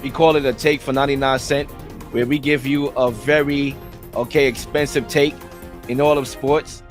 We call it a take for 99 cents, where we give you a very expensive take in all of sports.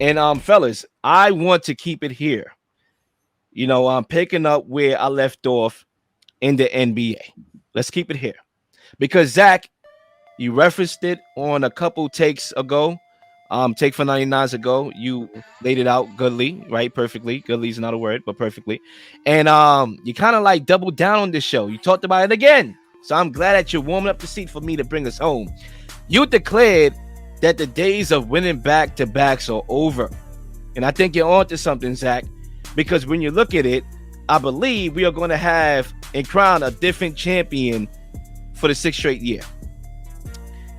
And fellas, I want to keep it here. I'm picking up where I left off in the NBA. Let's keep it here. Because Zach, you referenced it on a couple takes ago. Take for 99s ago. You laid it out goodly, right? Perfectly. Goodly is not a word, but perfectly. And you kind of like doubled down on this show. You talked about it again. So I'm glad that you're warming up the seat for me to bring us home. You declared that the days of winning back-to-backs are over. And I think you're onto something, Zach, because when you look at it, I believe we are going to have and crown a different champion for the 6th straight year.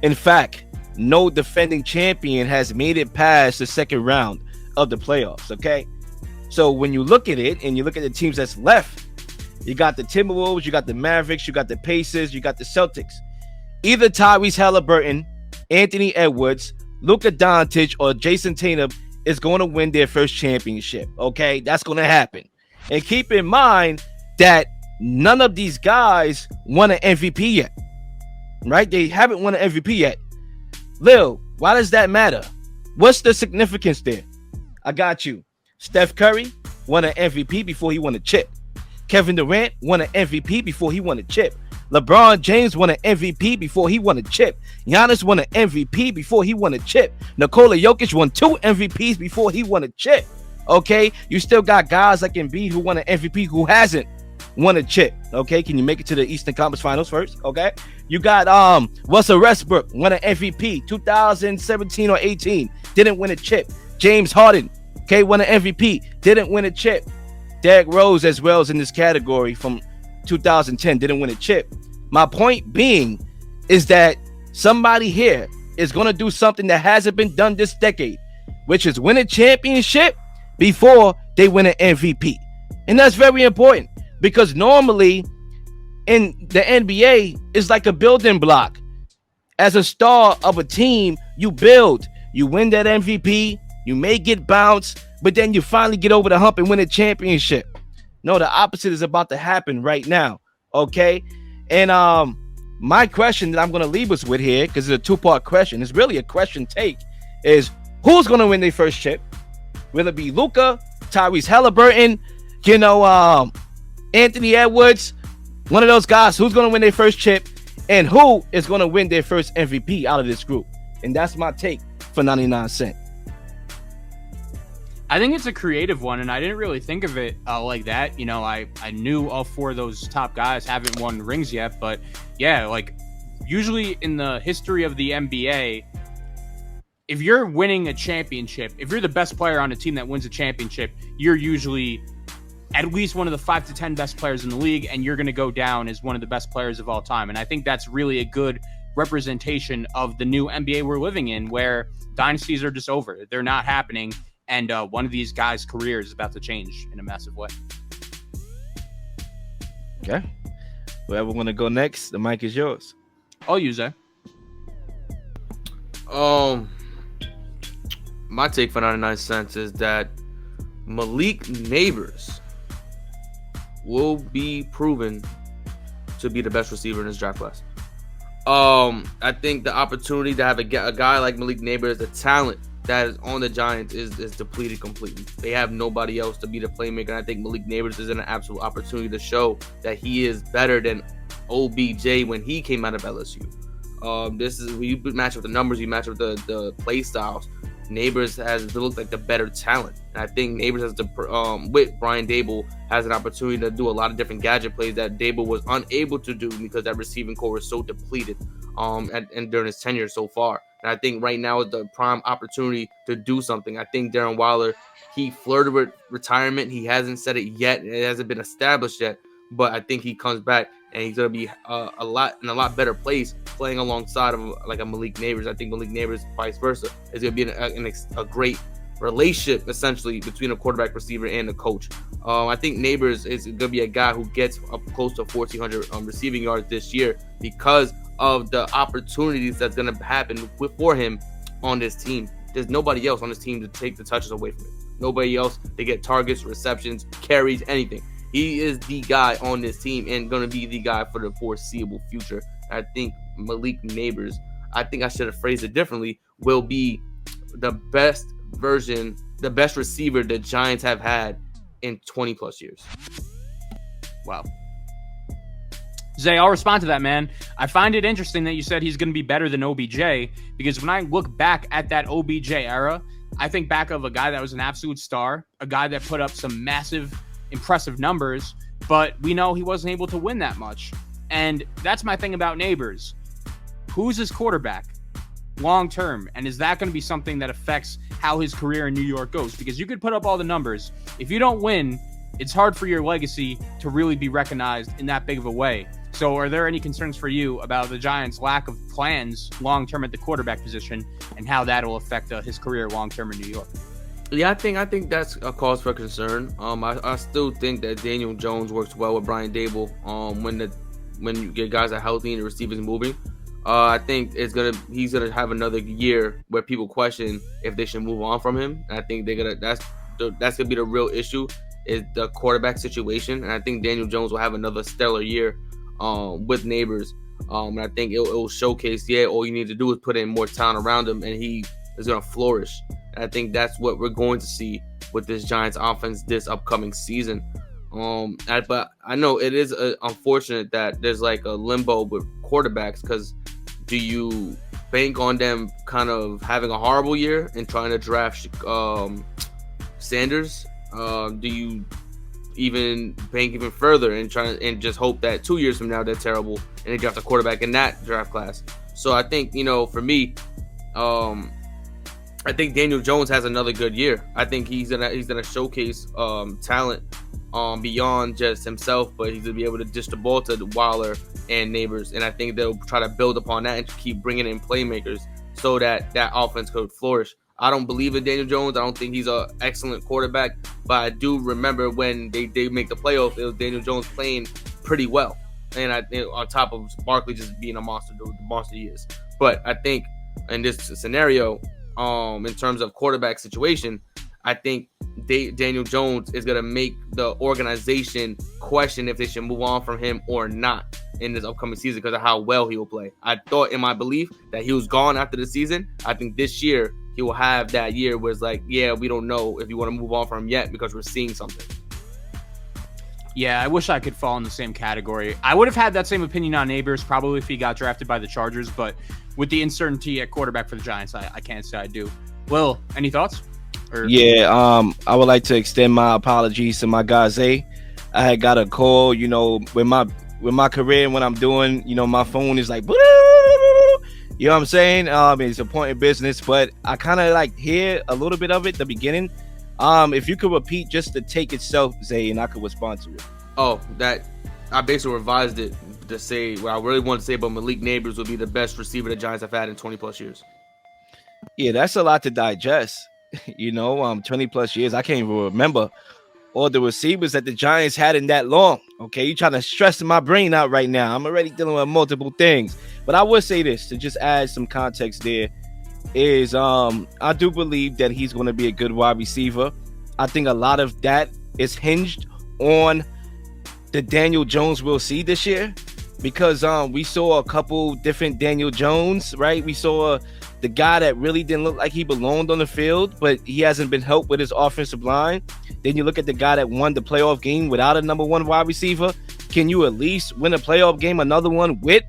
In fact, no defending champion has made it past the second round of the playoffs, okay? So when you look at it and you look at the teams that's left, you got the Timberwolves, you got the Mavericks, you got the Pacers, you got the Celtics. Either Tyrese Haliburton, Anthony Edwards, Luka Doncic, or Jayson Tatum is going to win their first championship, okay? That's going to happen. And keep in mind that none of these guys won an MVP yet, right? They haven't won an MVP yet. Leel, why does that matter? What's the significance there? I got you. Steph Curry won an MVP before he won a chip. Kevin Durant won an MVP before he won a chip. LeBron James won an MVP before he won a chip. Giannis won an MVP before he won a chip. Nikola Jokic won 2 MVPs before he won a chip. Okay? You still got guys like Embiid who won an MVP who hasn't won a chip. Okay? Can you make it to the Eastern Conference Finals first? Okay? You got Russell Westbrook won an MVP 2017 or 18. Didn't win a chip. James Harden, okay, won an MVP. Didn't win a chip. Derrick Rose as well is in this category from 2010. Didn't win a chip. My point being is that somebody here is going to do something that hasn't been done this decade, which is win a championship before they win an MVP. And that's very important because normally in the NBA, it's like a building block. As a star of a team, you build. You win that MVP. You may get bounced, but then you finally get over the hump and win a championship. No, the opposite is about to happen right now. Okay? And my question that I'm going to leave us with here, because it's a 2-part question, it's really a question take, is who's going to win their first chip? Will it be Luka, Tyrese Haliburton, Anthony Edwards, one of those guys? Who's going to win their first chip? And who is going to win their first MVP out of this group? And that's my take for 99 cents. I think it's a creative one, and I didn't really think of it like that. I knew all 4 of those top guys haven't won rings yet, but yeah, like usually in the history of the NBA, if you're winning a championship, if you're the best player on a team that wins a championship, you're usually at least one of the 5 to 10 best players in the league, and you're going to go down as one of the best players of all time. And I think that's really a good representation of the new NBA we're living in, where dynasties are just over. They're not happening. And one of these guys' career is about to change in a massive way. Okay. Whoever want to go next, the mic is yours. I'll use that. My take for 99 cents is that Malik Nabers will be proven to be the best receiver in this draft class. I think the opportunity to have a guy like Malik Nabers, the talent that is on the Giants is depleted completely. They have nobody else to be the playmaker. And I think Malik Nabers is an absolute opportunity to show that he is better than OBJ when he came out of LSU. This is when you match with the numbers, you match with the play styles. Nabers has looked like the better talent. And I think Nabers has with Brian Dable has an opportunity to do a lot of different gadget plays that Dable was unable to do because that receiving core was so depleted and during his tenure so far. And I think right now is the prime opportunity to do something. I think Darren Waller, he flirted with retirement. He hasn't said it yet. It hasn't been established yet. But I think he comes back and he's going to be a lot better place playing alongside of like a Malik Nabers. I think Malik Nabers, vice versa, is going to be a great relationship essentially between a quarterback, receiver, and a coach. I think Nabers is going to be a guy who gets up close to 1,400 receiving yards this year because of the opportunities that's going to happen for him on this team. There's nobody else on this team to take the touches away from it. Nobody else to get targets, receptions, carries, anything. He is the guy on this team and going to be the guy for the foreseeable future. I think Malik Nabers, I think I should have phrased it differently, will be the best version, the best receiver the Giants have had in 20 plus years. Wow. Zay, I'll respond to that, man. I find it interesting that you said he's going to be better than OBJ, because when I look back at that OBJ era, I think back of a guy that was an absolute star, a guy that put up some massive, impressive numbers, but we know he wasn't able to win that much. And that's my thing about Nabers. Who's his quarterback long term? And is that going to be something that affects how his career in New York goes? Because you could put up all the numbers. If you don't win, it's hard for your legacy to really be recognized in that big of a way. So are there any concerns for you about the Giants' lack of plans long-term at the quarterback position and how that will affect his career long-term in New York? Yeah, I think that's a cause for concern. I still think that Daniel Jones works well with Brian Dable. When you get guys are healthy and the receivers moving, I think he's gonna have another year where people question if they should move on from him. And I think that's gonna be the real issue, is the quarterback situation. And I think Daniel Jones will have another stellar year with Nabers. And I think it'll showcase, all you need to do is put in more talent around him and he is going to flourish. And I think that's what we're going to see with this Giants offense this upcoming season. But I know it is unfortunate that there's like a limbo with quarterbacks, because do you bank on them kind of having a horrible year and trying to draft Sanders? Do you even bank even further and just hope that 2 years from now they're terrible and they draft a quarterback in that draft class? So I think, for me, I think Daniel Jones has another good year. I think he's gonna showcase talent beyond just himself, but he's gonna be able to dish the ball to Waller and Nabers, and I think they'll try to build upon that and keep bringing in playmakers so that offense could flourish. I don't believe in Daniel Jones. I don't think he's an excellent quarterback, but I do remember when they make the playoffs, it was Daniel Jones playing pretty well, and on top of Barkley just being a monster, the monster he is. But I think in this scenario, in terms of quarterback situation, I think Daniel Jones is going to make the organization question if they should move on from him or not in this upcoming season because of how well he will play. I thought in my belief that he was gone after the season. I think this year he will have that year where it's like, we don't know if you want to move on from him yet because we're seeing something. Yeah, I wish I could fall in the same category. I would have had that same opinion on Nabers probably if he got drafted by the Chargers, but with the uncertainty at quarterback for the Giants, I can't say I do. Lil, any thoughts? I would like to extend my apologies to my guy Zay. I had got a call, with my career, when I'm doing, my phone is like, you know what I'm saying? It's important business, but I kind of hear a little bit of it at the beginning. If you could repeat just the take itself, Zay, and I could respond to it. Oh, that I basically revised it to say what I really want to say about Malik Nabers will be the best receiver the Giants have had in 20 plus years. Yeah, that's a lot to digest. 20 plus years. I can't even remember all the receivers that the Giants had in that long. Okay, you're trying to stress my brain out right now. I'm already dealing with multiple things. But I would say this to just add some context there is I do believe that he's going to be a good wide receiver. I think a lot of that is hinged on the Daniel Jones we'll see this year, because we saw a couple different Daniel Jones, right? We saw the guy that really didn't look like he belonged on the field, but he hasn't been helped with his offensive line. Then you look at the guy that won the playoff game without a number one wide receiver. Can you at least win a playoff game, another one, with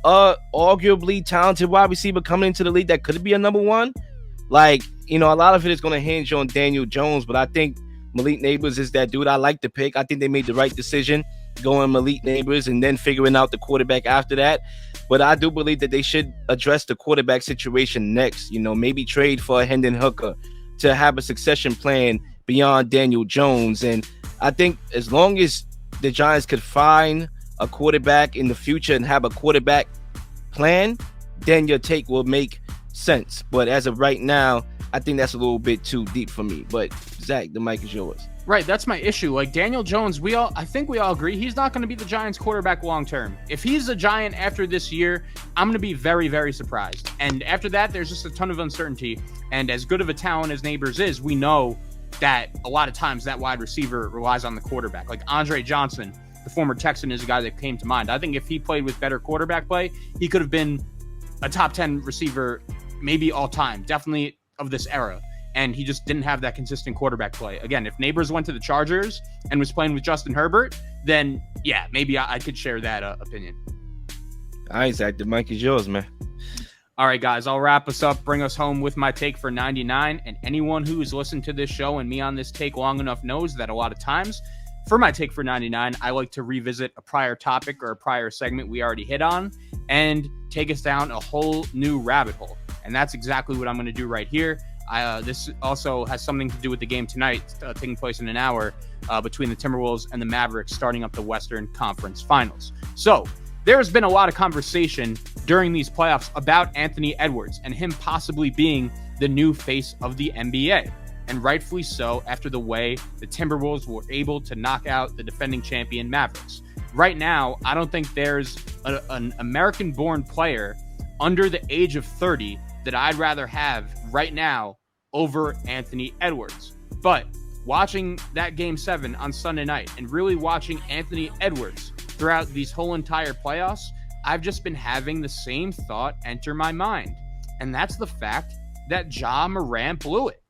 arguably talented wide receiver coming into the league that could be a number one? A lot of it is going to hinge on Daniel Jones, but I think Malik Nabers is that dude I like to pick. I think they made the right decision going Malik Nabers and then figuring out the quarterback after that. But I do believe that they should address the quarterback situation next. Maybe trade for a Hendon Hooker to have a succession plan beyond Daniel Jones. And I think as long as the Giants could find a quarterback in the future and have a quarterback plan, then your take will make sense. But as of right now, I think that's a little bit too deep for me. But Zach, the mic is yours. Right, that's my issue. Daniel Jones, I think we all agree he's not going to be the Giants quarterback long term. If he's a Giant after this year, I'm going to be very, very surprised. And after that, there's just a ton of uncertainty. And as good of a talent as Nabers is, we know that a lot of times that wide receiver relies on the quarterback. Like Andre Johnson, the former Texan, is a guy that came to mind. I think if he played with better quarterback play, he could have been a top 10 receiver, maybe all time, definitely of this era. And he just didn't have that consistent quarterback play. Again, if Nabers went to the Chargers and was playing with Justin Herbert, then yeah, maybe I could share that opinion. All right, Zach, the mic is yours, man. All right, guys, I'll wrap us up, bring us home with my take for 99. And anyone who has listened to this show and me on this take long enough knows that a lot of times for my take for 99, I like to revisit a prior topic or a prior segment we already hit on and take us down a whole new rabbit hole. And that's exactly what I'm going to do right here. This also has something to do with the game tonight, taking place in an hour between the Timberwolves and the Mavericks, starting up the Western Conference Finals. So there has been a lot of conversation during these playoffs about Anthony Edwards and him possibly being the new face of the NBA. And rightfully so, after the way the Timberwolves were able to knock out the defending champion Mavericks. Right now, I don't think there's an American-born player under the age of 30 that I'd rather have right now over Anthony Edwards. But watching that Game 7 on Sunday night and really watching Anthony Edwards throughout these whole entire playoffs, I've just been having the same thought enter my mind. And that's the fact that Ja Morant blew it.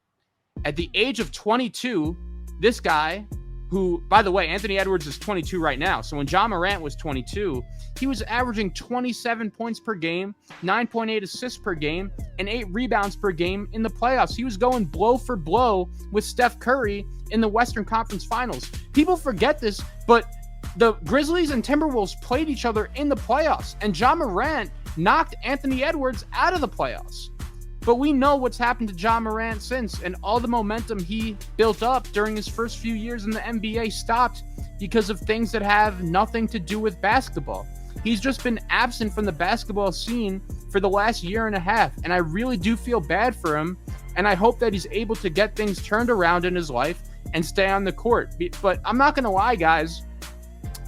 At the age of 22, this guy, who, by the way, Anthony Edwards is 22 right now. So when Ja Morant was 22, he was averaging 27 points per game, 9.8 assists per game, and 8 rebounds per game in the playoffs. He was going blow for blow with Steph Curry in the Western Conference Finals. People forget this, but the Grizzlies and Timberwolves played each other in the playoffs, and Ja Morant knocked Anthony Edwards out of the playoffs. But we know what's happened to Ja Morant since, and all the momentum he built up during his first few years in the NBA stopped because of things that have nothing to do with basketball. He's just been absent from the basketball scene for the last year and a half, and I really do feel bad for him, and I hope that he's able to get things turned around in his life and stay on the court. But I'm not going to lie, guys.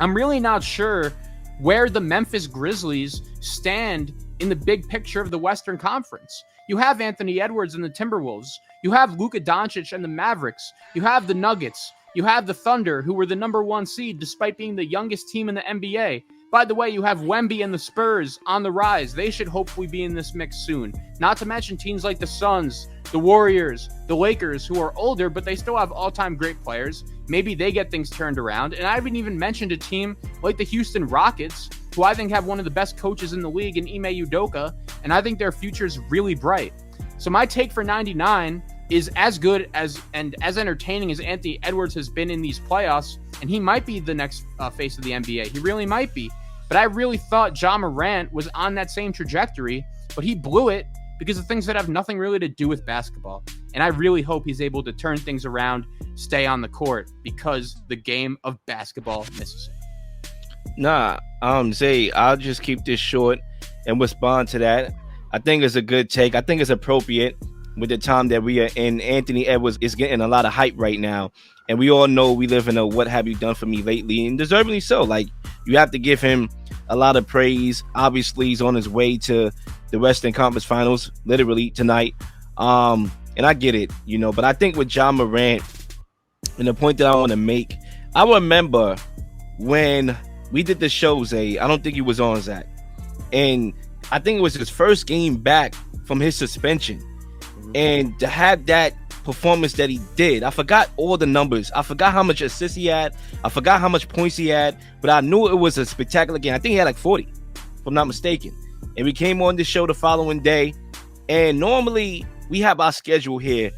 I'm really not sure where the Memphis Grizzlies stand in the big picture of the Western Conference. You have Anthony Edwards and the Timberwolves. You have Luka Doncic and the Mavericks. You have the Nuggets. You have the Thunder, who were the number 1 seed despite being the youngest team in the NBA. By the way, you have Wemby and the Spurs on the rise. They should hopefully be in this mix soon. Not to mention teams like the Suns, the Warriors, the Lakers, who are older, but they still have all-time great players. Maybe they get things turned around. And I haven't even mentioned a team like the Houston Rockets, who I think have one of the best coaches in the league in Ime Udoka, and I think their future is really bright. So my take for 99 is as good as and as entertaining as Anthony Edwards has been in these playoffs, and he might be the next face of the NBA. He really might be. But I really thought Ja Morant was on that same trajectory, but he blew it because of things that have nothing really to do with basketball. And I really hope he's able to turn things around, stay on the court, because the game of basketball misses it. Nah, Zay, I'll just keep this short and respond to that. I think it's a good take. I think it's appropriate with the time that we are in. Anthony Edwards is getting a lot of hype right now. And we all know we live in a what have you done for me lately, and deservedly so. Like, you have to give him a lot of praise. Obviously, he's on his way to the Western Conference Finals, literally tonight. And I get it, but I think with Ja Morant, and the point that I want to make, I remember when we did the show, Zay, I don't think he was on, Zach. And I think it was his first game back from his suspension. And to have that performance that he did, I forgot all the numbers. I forgot how much assists he had. I forgot how much points he had. But I knew it was a spectacular game. I think he had like 40, if I'm not mistaken. And we came on the show the following day. And normally we have our schedule here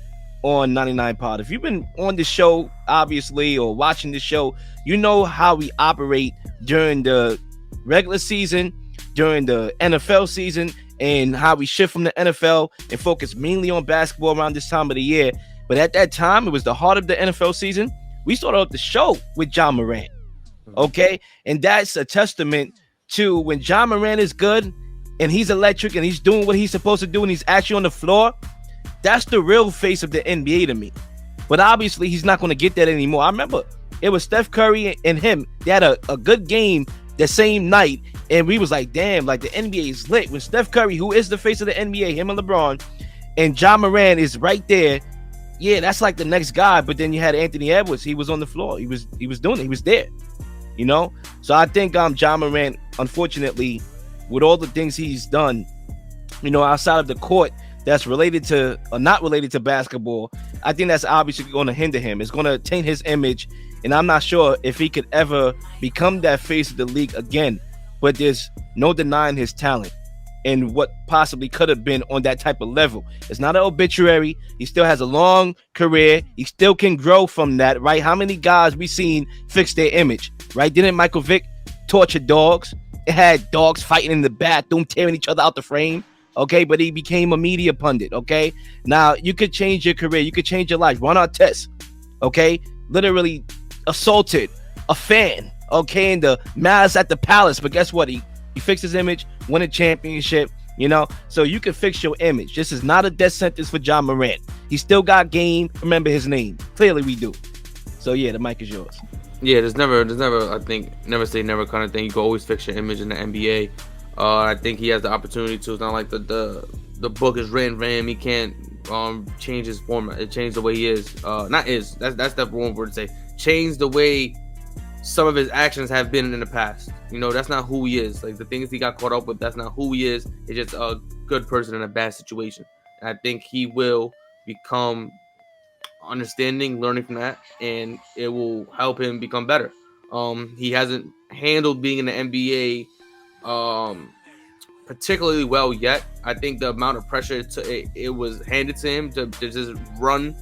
on 99 Pod. If you've been on the show, obviously, or watching the show, you know how we operate during the regular season, during the NFL season, and how we shift from the NFL and focus mainly on basketball around this time of the year. But at that time, it was the heart of the NFL season. We started off the show with Ja Morant, okay? And that's a testament to when Ja Morant is good and he's electric and he's doing what he's supposed to do and he's actually on the floor, that's the real face of the NBA to me. But obviously, he's not going to get that anymore. I remember it was Steph Curry and him. They had a good game the same night, and we was like, damn, like the NBA is lit. When Steph Curry, who is the face of the NBA, him and LeBron, and Ja Morant is right there yeah, that's like the next guy. But then you had Anthony Edwards. He was on the floor. He was doing it. He was there. You know? So I think Ja Morant, unfortunately, with all the things he's done, you know, outside of the court that's related to or not related to basketball, I think that's obviously going to hinder him. It's going to taint his image. And I'm not sure if he could ever become that face of the league again. But there's no denying his talent and what possibly could have been on that type of level. It's not an obituary. He still has a long career. He still can grow from that, right? How many guys we seen fix their image, right? Didn't Michael Vick torture dogs? It had dogs fighting in the bathroom, tearing each other out the frame. Okay, but he became a media pundit. Okay, now you could change your career. You could change your life. Ron Artest, okay, literally assaulted a fan, okay, in the Malice at the Palace. But guess what? He fixed his image, won a championship, you know. So you can fix your image. This is not a death sentence for Ja Morant. He still got game. Remember his name. Clearly we do. So yeah, the mic is yours. Yeah, there's never, I think, never say never kind of thing. You can always fix your image in the NBA. I think he has the opportunity to. It's not like the book is written for him. He can't change his format, change the way he is. That's the wrong word to say. Change the way some of his actions have been in the past. You know, that's not who he is. Like the things he got caught up with, that's not who he is. He's just a good person in a bad situation. And I think he will become understanding, learning from that, and it will help him become better. He hasn't handled being in the NBA particularly well yet. I think the amount of pressure it was handed to him to just run,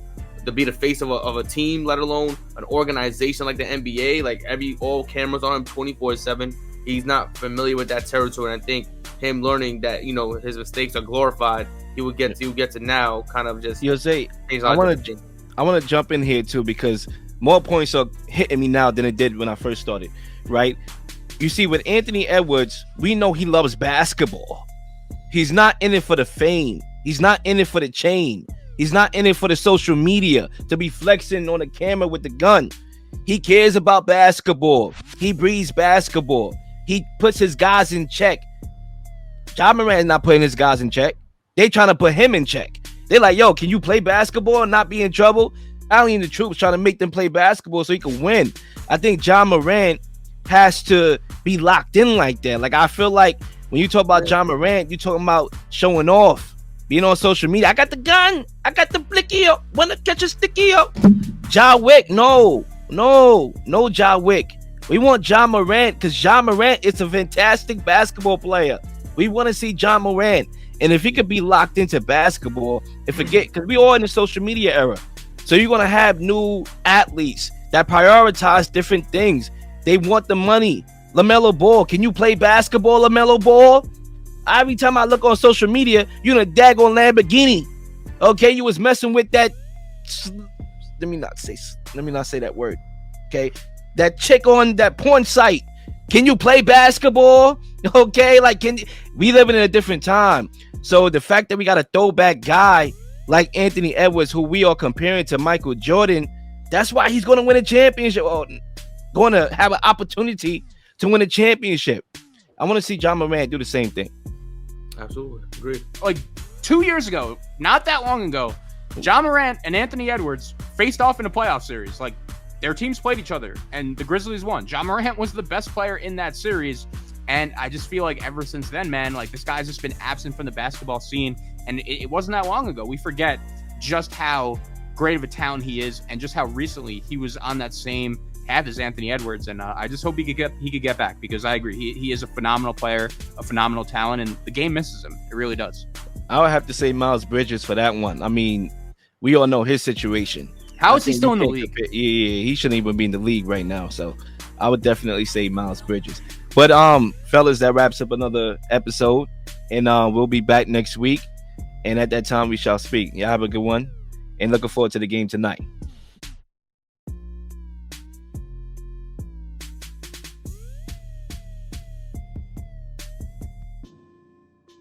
to be the face of a team, let alone an organization like the NBA, like all cameras on him 24/7. He's not familiar with that territory, and I think him learning that, you know, his mistakes are glorified, he would get to now kind of just Jose, I want to jump in here too, because more points are hitting me now than it did when I first started, right? You see, with Anthony Edwards, we know he loves basketball. He's not in it for the fame. He's not in it for the chain. He's not in it for the social media to be flexing on the camera with the gun. He cares about basketball. He breathes basketball. He puts his guys in check. Ja Morant is not putting his guys in check. They trying to put him in check. They're like, yo, can you play basketball and not be in trouble? Ali and the troops trying to make them play basketball so he can win. I think Ja Morant has to be locked in like that. Like, I feel like when you talk about Ja Morant, you're talking about showing off, being on social media. I got the gun. I got the blicky up. Wanna catch a sticky up? Ja Wick, no Ja Wick. We want Ja Morant because Ja Morant is a fantastic basketball player. We want to see Ja Morant. And if he could be locked into basketball and forget, because we all in the social media era. So you're going to have new athletes that prioritize different things. They want the money. LaMelo Ball. Can you play basketball, LaMelo Ball? Every time I look on social media, you're in a daggone Lamborghini. Okay, you was messing with that. Let me not say that word. Okay, that chick on that porn site. Can you play basketball? Okay, like we living in a different time. So the fact that we got a throwback guy like Anthony Edwards, who we are comparing to Michael Jordan, that's why he's going to win a championship. Or going to have an opportunity to win a championship. I want to see Ja Morant do the same thing. Absolutely. Agreed. Like 2 years ago, not that long ago, Ja Morant and Anthony Edwards faced off in a playoff series. Like, their teams played each other, and the Grizzlies won. Ja Morant was the best player in that series, and I just feel like ever since then, man, like, this guy's just been absent from the basketball scene, and it wasn't that long ago. We forget just how great of a talent he is, and just how recently he was on that same path as Anthony Edwards, and I just hope he could get back, because I agree, he is a phenomenal player, a phenomenal talent, and the game misses him. It really does. I would have to say Miles Bridges for that one. I mean, we all know his situation. How is he still in the league? Yeah, he shouldn't even be in the league right now. So I would definitely say Miles Bridges. But fellas, that wraps up another episode, and we'll be back next week. And at that time, we shall speak. Y'all have a good one, and looking forward to the game tonight.